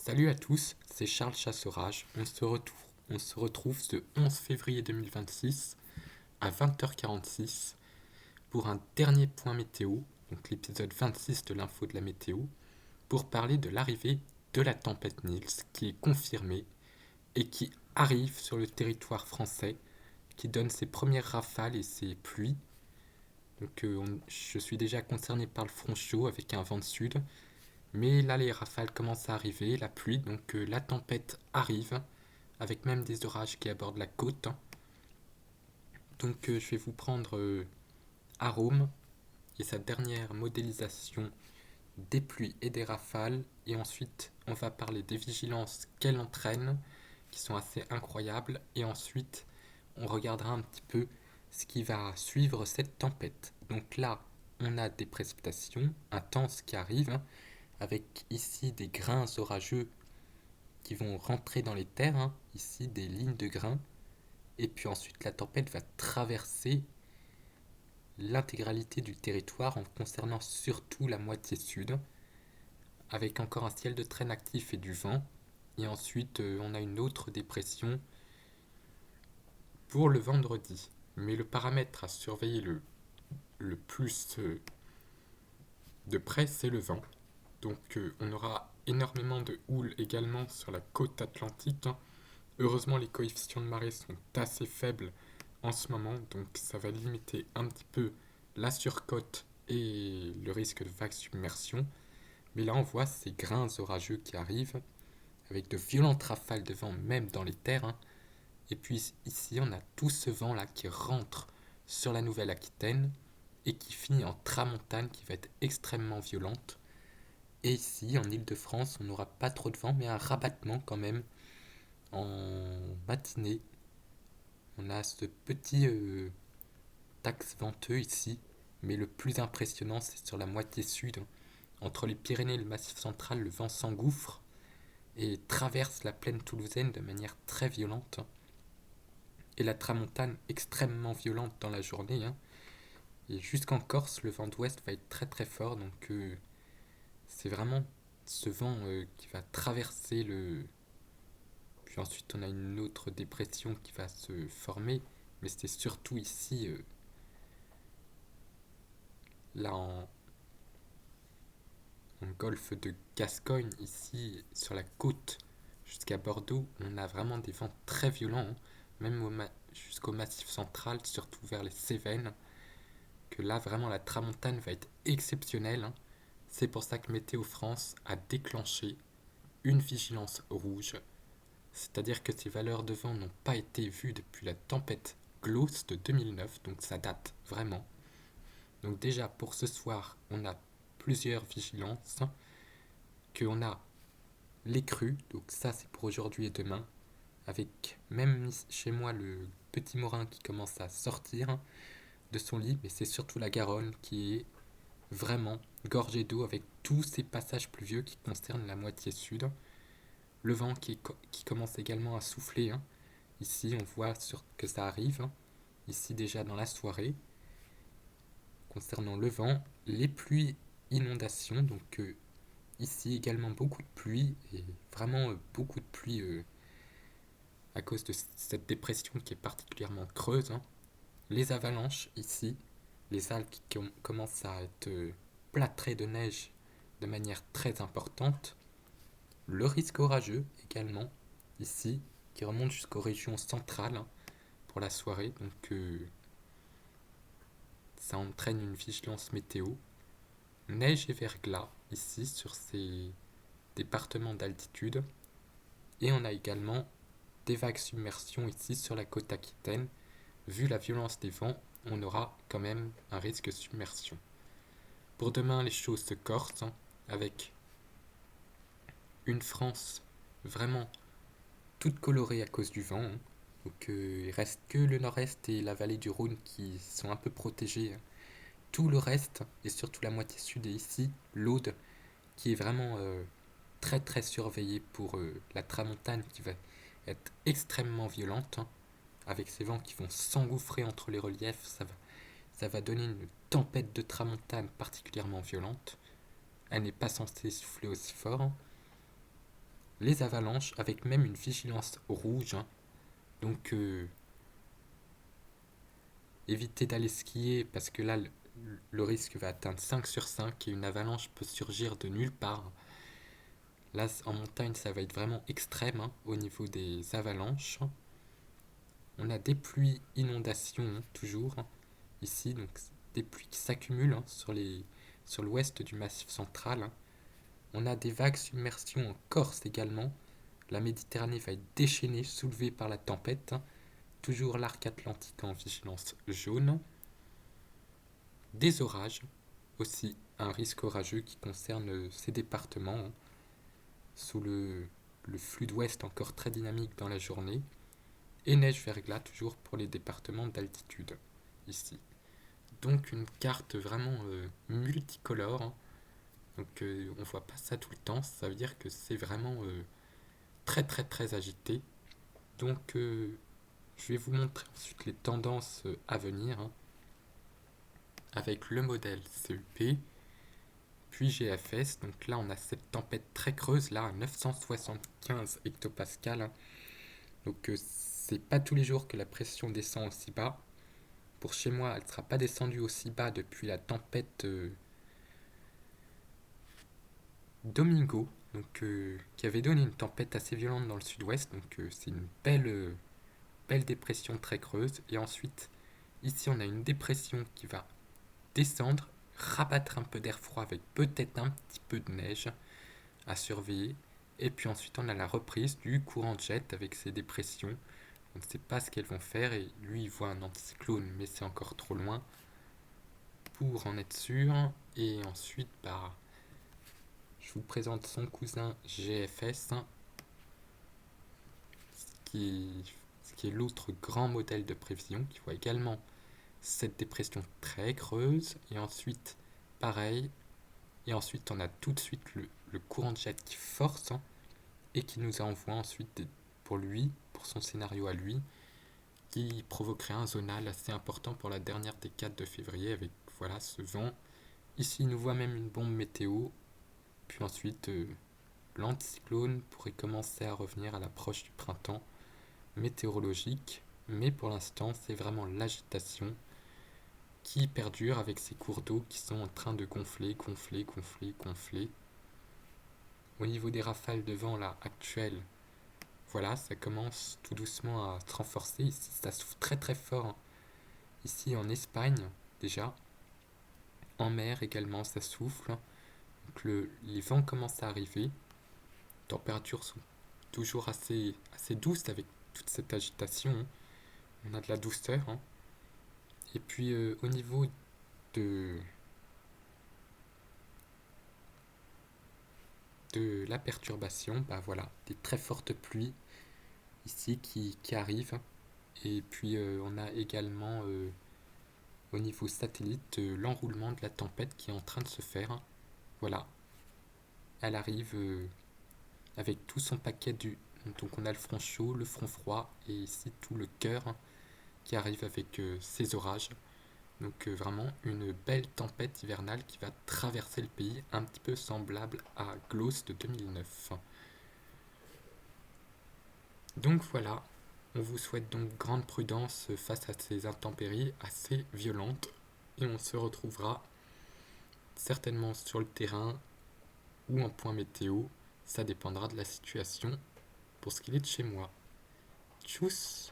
Salut à tous, c'est Charles Chasserage. On se retrouve ce 11 février 2026 à 20h46 pour un dernier point météo, donc l'épisode 26 de l'info de la météo, pour parler de l'arrivée de la tempête Nils qui est confirmée et qui arrive sur le territoire français, qui donne ses premières rafales et ses pluies. Je suis déjà concerné par le front chaud avec un vent de sud. Mais là, les rafales commencent à arriver, la pluie, la tempête arrive, avec même des orages qui abordent la côte. Je vais vous prendre Arôme et sa dernière modélisation des pluies et des rafales. Et ensuite, on va parler des vigilances qu'elle entraîne, qui sont assez incroyables. Et ensuite, on regardera un petit peu ce qui va suivre cette tempête. Donc là, on a des précipitations intenses qui arrivent, avec ici des grains orageux qui vont rentrer dans les terres, ici des lignes de grains, et puis ensuite la tempête va traverser l'intégralité du territoire en concernant surtout la moitié sud, avec encore un ciel de traîne actif et du vent, et ensuite on a une autre dépression pour le vendredi. Mais le paramètre à surveiller le plus de près, c'est le vent. On aura énormément de houle également sur la côte atlantique. Heureusement, les coefficients de marée sont assez faibles en ce moment, donc ça va limiter un petit peu la surcote et le risque de vague submersion. Mais là, on voit ces grains orageux qui arrivent, avec de violentes rafales de vent même dans les terres. Et puis ici, on a tout ce vent-là qui rentre sur la Nouvelle-Aquitaine et qui finit en tramontane qui va être extrêmement violente. Et ici, en Île-de-France, on n'aura pas trop de vent, mais un rabattement quand même en matinée. On a ce petit axe venteux ici, mais le plus impressionnant, c'est sur la moitié sud. Entre les Pyrénées et le Massif central, le vent s'engouffre et traverse la plaine toulousaine de manière très violente. Et la tramontane extrêmement violente dans la journée. Et jusqu'en Corse, le vent d'ouest va être très très fort. C'est vraiment ce vent qui va traverser le. Puis ensuite, on a une autre dépression qui va se former. Mais c'est surtout ici, là en golfe de Gascogne, ici sur la côte jusqu'à Bordeaux, on a vraiment des vents très violents, même jusqu'au massif central, surtout vers les Cévennes, que là vraiment la tramontane va être exceptionnelle. C'est pour ça que Météo France a déclenché une vigilance rouge, c'est-à-dire que ces valeurs de vent n'ont pas été vues depuis la tempête Glauce de 2009, donc ça date vraiment. Donc déjà pour ce soir, on a plusieurs vigilances, qu'on a les crues, donc ça c'est pour aujourd'hui et demain, avec même chez moi le petit Morin qui commence à sortir de son lit, mais c'est surtout la Garonne qui est vraiment gorgée d'eau avec tous ces passages pluvieux qui concernent la moitié sud. Le vent qui commence également à souffler. Ici, on voit que ça arrive. Ici, déjà dans la soirée. Concernant le vent, les pluies, inondations. Ici également beaucoup de pluie. Et vraiment beaucoup de pluie à cause de cette dépression qui est particulièrement creuse. Les avalanches ici. Les algues qui commencent à être plâtrées de neige de manière très importante. Le risque orageux également, ici, qui remonte jusqu'aux régions centrales pour la soirée. Ça entraîne une vigilance météo. Neige et verglas, ici, sur ces départements d'altitude. Et on a également des vagues submersion ici sur la côte aquitaine. Vu la violence des vents, on aura quand même un risque de submersion. Pour demain, les choses se corsent avec une France vraiment toute colorée à cause du vent. Il reste que le nord-est et la vallée du Rhône qui sont un peu protégés. Tout le reste, et surtout la moitié sud et ici, l'Aude, qui est vraiment très très surveillée pour la tramontane qui va être extrêmement violente, avec ces vents qui vont s'engouffrer entre les reliefs. Ça va donner une tempête de tramontane particulièrement violente. Elle n'est pas censée souffler aussi fort. les avalanches avec même une vigilance rouge, hein. Donc évitez d'aller skier parce que là le risque va atteindre 5 sur 5 et une avalanche peut surgir de nulle part. Là en montagne ça va être vraiment extrême, hein, au niveau des avalanches. On a des pluies inondations, hein, toujours, hein, ici, donc des pluies qui s'accumulent, hein, sur l'ouest du massif central, hein. On a des vagues submersion en Corse également. La Méditerranée va être déchaînée, soulevée par la tempête, hein. Toujours l'arc atlantique en vigilance jaune. Des orages, aussi un risque orageux qui concerne ces départements, hein, sous le flux d'ouest encore très dynamique dans la journée. Et neige-verglas toujours pour les départements d'altitude, ici. Donc une carte vraiment multicolore, hein. Donc on voit pas ça tout le temps, ça veut dire que c'est vraiment très très très agité. Donc je vais vous montrer ensuite les tendances à venir, hein, avec le modèle CUP, puis GFS. Donc là on a cette tempête très creuse là à 975 hectopascales, hein. Donc c'est pas tous les jours que la pression descend aussi bas. Pour chez moi, elle ne sera pas descendue aussi bas depuis la tempête Domingo, donc, qui avait donné une tempête assez violente dans le sud-ouest. Donc c'est une belle dépression très creuse. Et ensuite, ici, on a une dépression qui va descendre, rabattre un peu d'air froid avec peut-être un petit peu de neige à surveiller. Et puis ensuite, on a la reprise du courant de jet avec ces dépressions. On ne sait pas ce qu'elles vont faire. Et lui, il voit un anticyclone, mais c'est encore trop loin pour en être sûr. Et ensuite, bah, je vous présente son cousin GFS, ce qui est l'autre grand modèle de prévision, qui voit également cette dépression très creuse. Et ensuite, pareil. Et ensuite, on a tout de suite le courant de jet qui force, hein, et qui nous envoie ensuite, pour lui, pour son scénario à lui, qui provoquerait un zonal assez important pour la dernière décade de février avec voilà ce vent. Ici, il nous voit même une bombe météo. Puis ensuite, l'anticyclone pourrait commencer à revenir à l'approche du printemps météorologique, mais pour l'instant, c'est vraiment l'agitation qui perdure avec ces cours d'eau qui sont en train de gonfler, gonfler, gonfler, gonfler. Au niveau des rafales de vent là actuelles, voilà, ça commence tout doucement à se renforcer. Ici, ça souffle très très fort, hein. Ici en Espagne, déjà. En mer également, ça souffle. Donc les vents commencent à arriver. Les températures sont toujours assez douces avec toute cette agitation, hein. On a de la douceur, hein. Et puis au niveau de, de la perturbation, bah voilà, des très fortes pluies ici qui arrivent. Et puis on a également au niveau satellite l'enroulement de la tempête qui est en train de se faire. Voilà, elle arrive avec tout son paquet du. Donc on a le front chaud, le front froid et ici tout le cœur, hein, qui arrive avec ces orages. Donc vraiment une belle tempête hivernale qui va traverser le pays, un petit peu semblable à Glauce de 2009. Donc voilà, on vous souhaite donc grande prudence face à ces intempéries assez violentes et on se retrouvera certainement sur le terrain ou en point météo, ça dépendra de la situation pour ce qu'il est de chez moi. Tchuss!